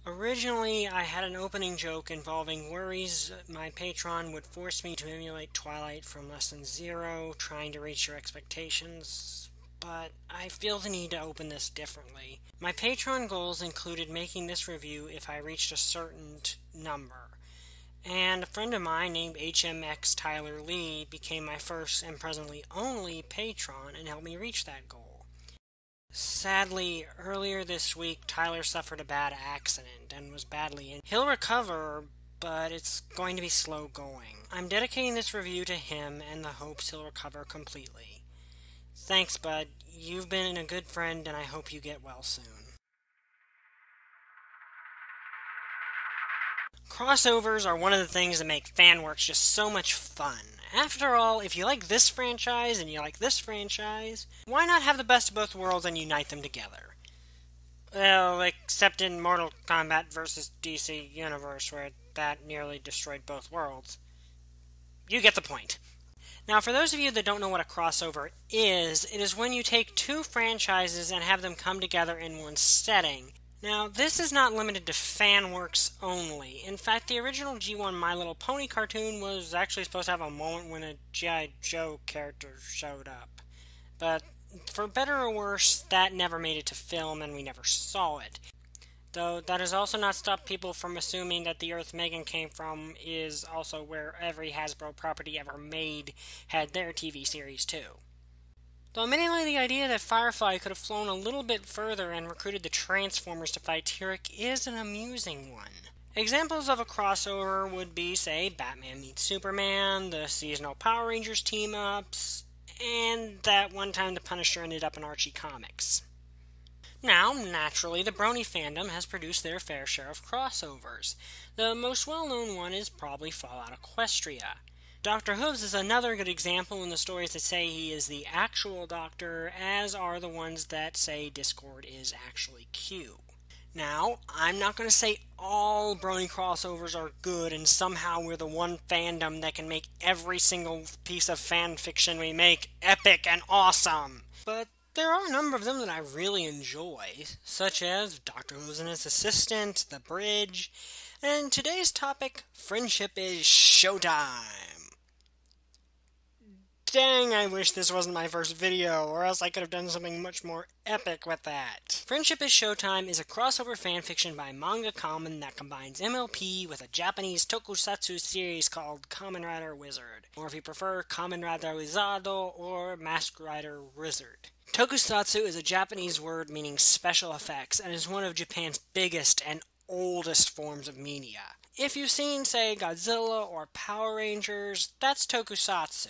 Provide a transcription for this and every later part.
Originally, I had an opening joke involving worries my patron would force me to emulate Twilight from Lesson Zero, trying to reach your expectations, but I feel the need to open this differently. My Patreon goals included making this review if I reached a certain number, and a friend of mine named HMX Tyler Lee became my first and presently only patron and helped me reach that goal. Sadly, earlier this week, Tyler suffered a bad accident and was badly injured. He'll recover, but it's going to be slow going. I'm dedicating this review to him and the hopes he'll recover completely. Thanks, bud. You've been a good friend, and I hope you get well soon. Crossovers are one of the things that make fan works just so much fun. After all, if you like this franchise and you like this franchise, why not have the best of both worlds and unite them together? Well, except in Mortal Kombat vs. DC Universe, where that nearly destroyed both worlds. You get the point. Now, for those of you that don't know what a crossover is, it is when you take two franchises and have them come together in one setting. Now, this is not limited to fan works only. In fact, the original G1 My Little Pony cartoon was actually supposed to have a moment when a G.I. Joe character showed up. But, for better or worse, that never made it to film and we never saw it. Though, that has also not stopped people from assuming that the Earth Megan came from is also where every Hasbro property ever made had their TV series too. Though admittedly the idea that Firefly could have flown a little bit further and recruited the Transformers to fight Tyrek is an amusing one. Examples of a crossover would be, say, Batman meets Superman, the seasonal Power Rangers team-ups, and that one time the Punisher ended up in Archie Comics. Now, naturally, the Brony fandom has produced their fair share of crossovers. The most well-known one is probably Fallout Equestria. Dr. Hooves is another good example in the stories that say he is the actual Doctor, as are the ones that say Discord is actually Q. Now, I'm not going to say all Brony crossovers are good and somehow we're the one fandom that can make every single piece of fan fiction we make epic and awesome. But there are a number of them that I really enjoy, such as Dr. Who's and His Assistant, The Bridge, and today's topic, Friendship is Showtime. Dang, I wish this wasn't my first video, or else I could have done something much more epic with that. Friendship is Showtime is a crossover fanfiction by MangaKamen that combines MLP with a Japanese tokusatsu series called Kamen Rider Wizard, or if you prefer, Kamen Rider Wizardo or Mask Rider Wizard. Tokusatsu is a Japanese word meaning special effects, and is one of Japan's biggest and oldest forms of media. If you've seen, say, Godzilla or Power Rangers, that's tokusatsu.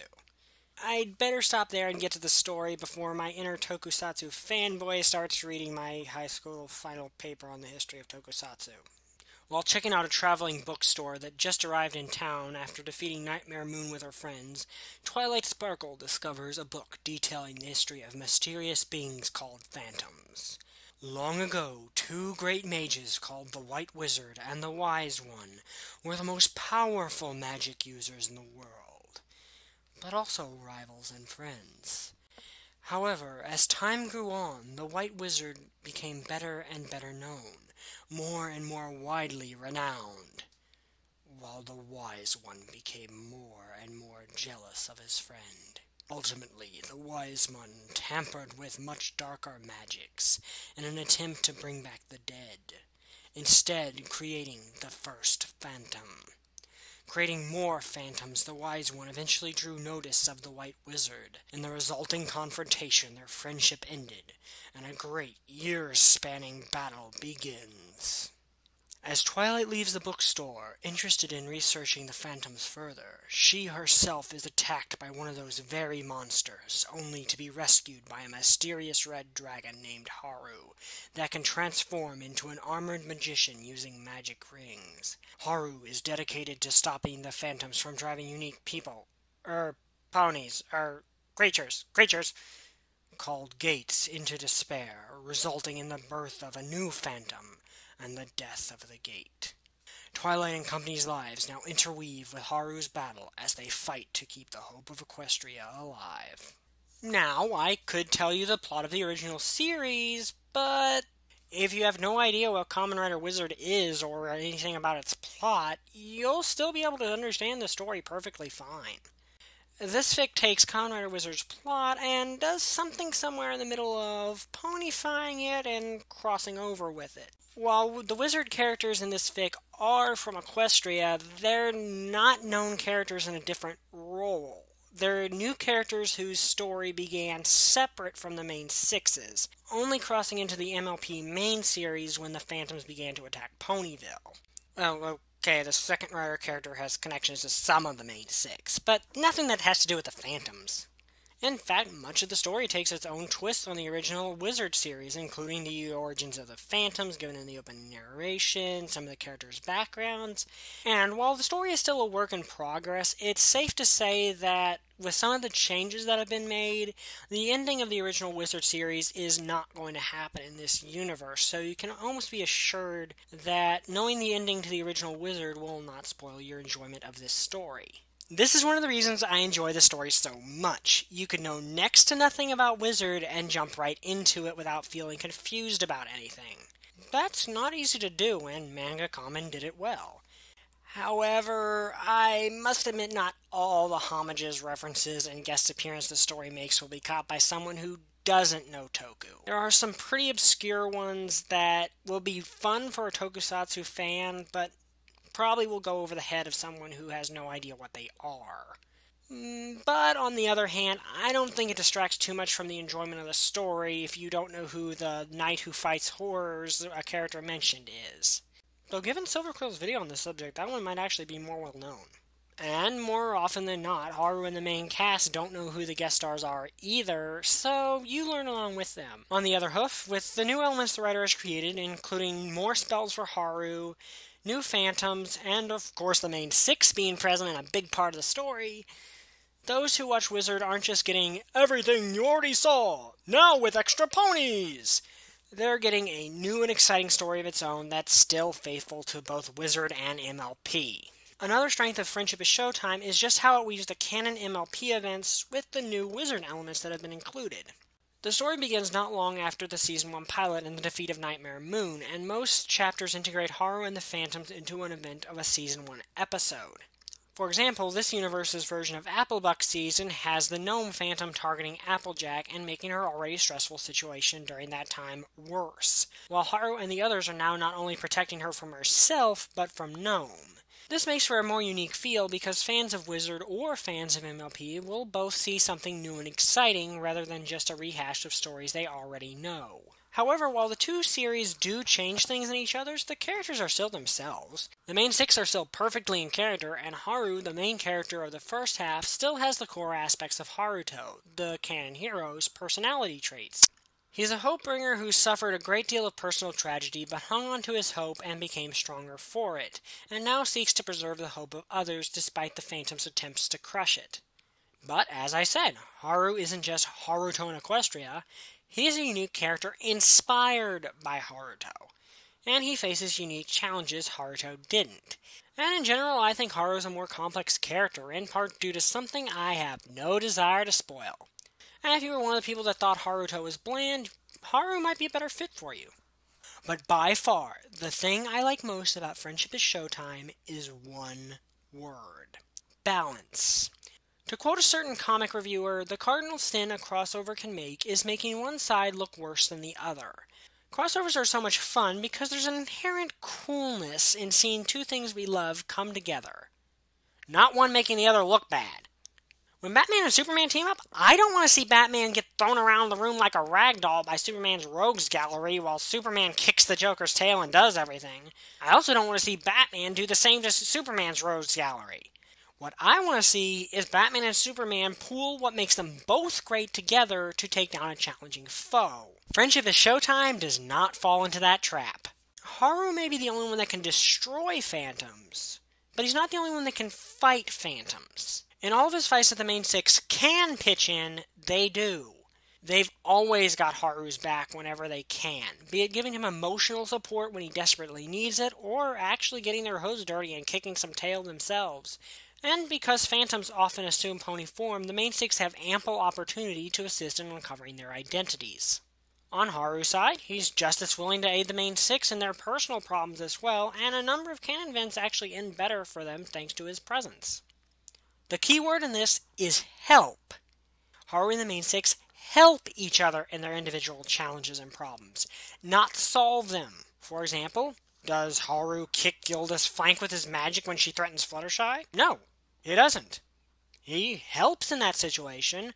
I'd better stop there and get to the story before my inner tokusatsu fanboy starts reading my high school final paper on the history of tokusatsu. While checking out a traveling bookstore that just arrived in town after defeating Nightmare Moon with her friends, Twilight Sparkle discovers a book detailing the history of mysterious beings called phantoms. Long ago, two great mages called the White Wizard and the Wise One were the most powerful magic users in the world, but also rivals and friends. However, as time grew on, the White Wizard became better and better known, more and more widely renowned, while the Wise One became more and more jealous of his friend. Ultimately, the Wise One tampered with much darker magics in an attempt to bring back the dead, instead creating the first phantom. Creating more phantoms, the Wise One eventually drew notice of the White Wizard. In the resulting confrontation, their friendship ended, and a great, years-spanning battle begins. As Twilight leaves the bookstore, interested in researching the phantoms further, she herself is attacked by one of those very monsters, only to be rescued by a mysterious red dragon named Haru, that can transform into an armored magician using magic rings. Haru is dedicated to stopping the phantoms from driving unique people, creatures, called Gates into despair, resulting in the birth of a new phantom, and the death of the Gate. Twilight and company's lives now interweave with Haru's battle as they fight to keep the hope of Equestria alive. Now, I could tell you the plot of the original series, but If you have no idea what Kamen Rider Wizard is or anything about its plot, you'll still be able to understand the story perfectly fine. This fic takes Kamen Rider Wizard's plot and does something somewhere in the middle of ponyfying it and crossing over with it. While the wizard characters in this fic are from Equestria, they're not known characters in a different role. They're new characters whose story began separate from the main sixes, only crossing into the MLP main series when the Phantoms began to attack Ponyville. Oh, okay, the second Rider character has connections to some of the main six, but nothing that has to do with the Phantoms. In fact, much of the story takes its own twist on the original Wizard series, including the origins of the Phantoms given in the opening narration, some of the characters' backgrounds, and while the story is still a work in progress, it's safe to say that with some of the changes that have been made, the ending of the original Wizard series is not going to happen in this universe, so you can almost be assured that knowing the ending to the original Wizard will not spoil your enjoyment of this story. This is one of the reasons I enjoy the story so much. You can know next to nothing about Wizard and jump right into it without feeling confused about anything. That's not easy to do, and MangaKamen did it well. However, I must admit not all the homages, references, and guest appearances the story makes will be caught by someone who doesn't know Toku. There are some pretty obscure ones that will be fun for a Tokusatsu fan, but probably will go over the head of someone who has no idea what they are. But on the other hand, I don't think it distracts too much from the enjoyment of the story if you don't know who the knight who fights horrors a character mentioned is. Though given Silverquill's video on this subject, that one might actually be more well known. And more often than not, Haru and the main cast don't know who the guest stars are either, so you learn along with them. On the other hoof, with the new elements the writer has created, including more spells for Haru, new Phantoms, and of course the main six being present and a big part of the story, those who watch Wizard aren't just getting everything you already saw, now with extra ponies! They're getting a new and exciting story of its own that's still faithful to both Wizard and MLP. Another strength of Friendship is Showtime is just how it weaves the canon MLP events with the new Wizard elements that have been included. The story begins not long after the Season 1 pilot and the defeat of Nightmare Moon, and most chapters integrate Haru and the Phantoms into an event of a Season 1 episode. For example, this universe's version of Applebuck Season has the Gnome Phantom targeting Applejack and making her already stressful situation during that time worse, while Haru and the others are now not only protecting her from herself, but from Gnome. This makes for a more unique feel because fans of Wizard or fans of MLP will both see something new and exciting rather than just a rehash of stories they already know. However, while the two series do change things in each other's, the characters are still themselves. The main six are still perfectly in character, and Haru, the main character of the first half, still has the core aspects of Haruto, the canon hero's personality traits. He's a hope-bringer who suffered a great deal of personal tragedy but hung on to his hope and became stronger for it, and now seeks to preserve the hope of others despite the Phantom's attempts to crush it. But, as I said, Haru isn't just Haruto in Equestria, he's a unique character inspired by Haruto, and he faces unique challenges Haruto didn't. And in general, I think Haru is a more complex character, in part due to something I have no desire to spoil. And if you were one of the people that thought Haruto was bland, Haru might be a better fit for you. But by far, the thing I like most about Friendship is Showtime is one word: balance. To quote a certain comic reviewer, the cardinal sin a crossover can make is making one side look worse than the other. Crossovers are so much fun because there's an inherent coolness in seeing two things we love come together, not one making the other look bad. When Batman and Superman team up, I don't want to see Batman get thrown around the room like a rag doll by Superman's rogues gallery while Superman kicks the Joker's tail and does everything. I also don't want to see Batman do the same to Superman's rogues gallery. What I want to see is Batman and Superman pool what makes them both great together to take down a challenging foe. Friendship is Showtime does not fall into that trap. Haru may be the only one that can destroy Phantoms, but he's not the only one that can fight Phantoms. In all of his fights that the main six can pitch in, they do. They've always got Haru's back whenever they can, be it giving him emotional support when he desperately needs it, or actually getting their hose dirty and kicking some tail themselves. And because Phantoms often assume pony form, the main six have ample opportunity to assist in uncovering their identities. On Haru's side, he's just as willing to aid the main six in their personal problems as well, and a number of canon events actually end better for them thanks to his presence. The key word in this is help. Haru and the main six help each other in their individual challenges and problems, not solve them. For example, does Haru kick Gilda's flank with his magic when she threatens Fluttershy? No, he doesn't. He helps in that situation.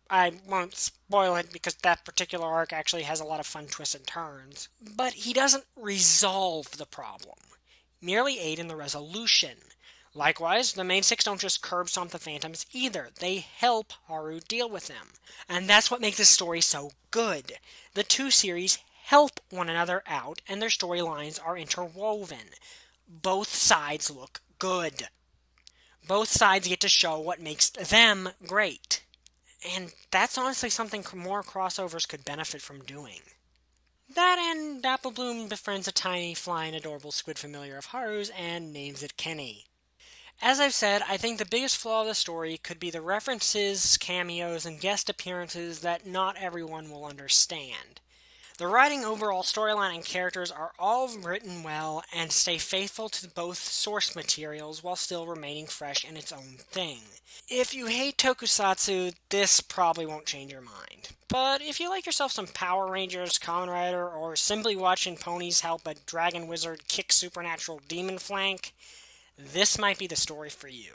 I won't spoil it because that particular arc actually has a lot of fun twists and turns. But he doesn't resolve the problem, merely aid in the resolution. Likewise, the main six don't just curb stomp the Phantoms either. They help Haru deal with them. And that's what makes this story so good. The two series help one another out, and their storylines are interwoven. Both sides look good. Both sides get to show what makes them great. And that's honestly something more crossovers could benefit from doing. That and Apple Bloom befriends a tiny, flying, adorable squid familiar of Haru's and names it Kenny. As I've said, I think the biggest flaw of the story could be the references, cameos, and guest appearances that not everyone will understand. The writing, overall storyline, and characters are all written well and stay faithful to both source materials while still remaining fresh in its own thing. If you hate tokusatsu, this probably won't change your mind. But if you like yourself some Power Rangers, Kamen Rider, or simply watching ponies help a dragon wizard kick supernatural demon flank, this might be the story for you.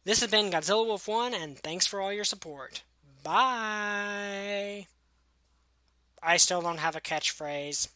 This has been Godzilla Wolf 1, and thanks for all your support. Bye! I still don't have a catchphrase.